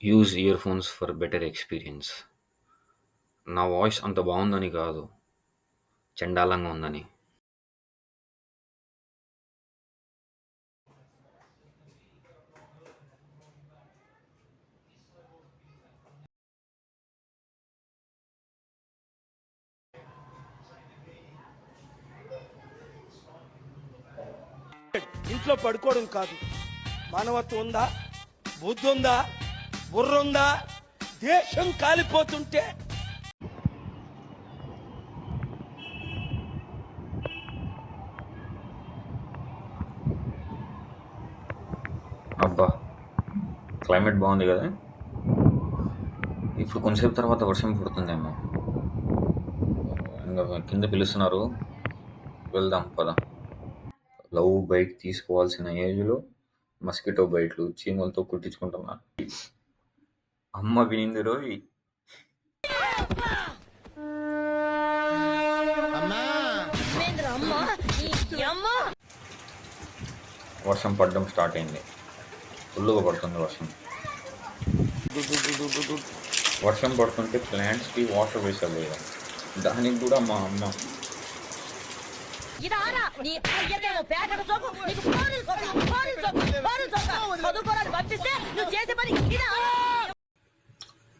Use ear phones for better experience. నా voice అంత బాగుందని కాదు, చండాలంగా ఉందని. ఇంట్లో పడుకోవడం కాదు, మానవత్వం ఉందా, బుద్ధి ఉందా, బుర్ర ఉందా? దేశం కాలిపోతుంటే అబ్బా, క్లైమేట్ బాగుంది కదా. ఇప్పుడు కొంతసేపు తర్వాత వర్షం పడుతుందేమో. ఇంకా కింద పిలుస్తున్నారు, వెళ్దాం పద. లవ్ బైట్ తీసుకోవాల్సిన ఏజ్లో మస్కిటో బైట్లు చీమలతో కుట్టించుకుంటున్నా. అమ్మ వినింది రోయ్. వర్షం పడడం స్టార్ట్ అయింది, ఫుల్గా పడుతుంది వర్షం. వర్షం పడుతుంటే ప్లాంట్స్కి వాటర్ వేసేది, దానికి కూడా మా అమ్మ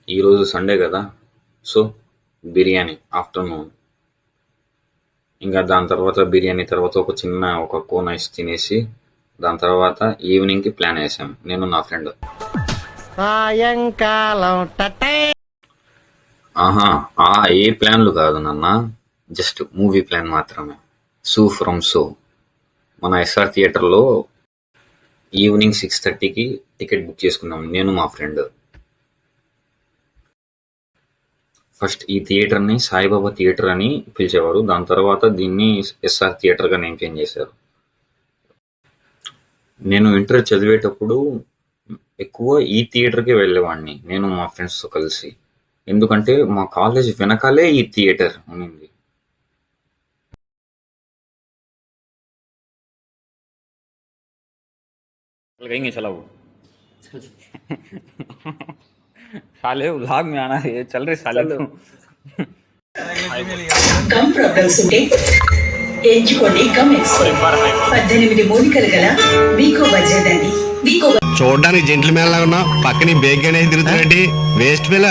ఈరోజు సండే కదా, సో బిర్యానీ ఆఫ్టర్నూన్. ఇంకా దాని తర్వాత బిర్యానీ తర్వాత ఒక కోన్ ఐస్ తినేసి దాని తర్వాత ఈవినింగ్కి ప్లాన్ వేసాం నేను నా ఫ్రెండ్. ఆహా, ఏ ప్లాన్లు కాదు నాన్న, జస్ట్ మూవీ ప్లాన్ మాత్రమే. సో ఫ్రమ్ సో మన ఎస్ఆర్ థియేటర్లో ఈవినింగ్ 6:30కి టికెట్ బుక్ చేసుకున్నాం నేను మా ఫ్రెండ్. ఫస్ట్ ఈ థియేటర్ని సాయిబాబా థియేటర్ అని పిలిచేవారు, దాని తర్వాత దీన్ని ఎస్ఆర్ థియేటర్గా నేమ్ చేంజ్ చేశారు. నేను ఇంటర్ చదివేటప్పుడు ఎక్కువ ఈ థియేటర్కి వెళ్ళేవాడిని నేను మా ఫ్రెండ్స్తో కలిసి, ఎందుకంటే మా కాలేజ్ వెనకాలే ఈ థియేటర్ ఉన్నింది. कहेंगे चलाओ साले व्लॉग में आना है, चल रहे साले तो కమ్ ప్రాబ్లమ్స్ ఉంటే ఎంచుకోండి కమ్ ఎక్స్పో 18 మూలికలు గల వీకో బడ్జెట్ అండి. వీకో చూడడానికి జెంట్ల మేళ ఉన్నా పక్కన బేగ్ అనేది తిరుగుతారండి, వేస్ట్ పిల్ల.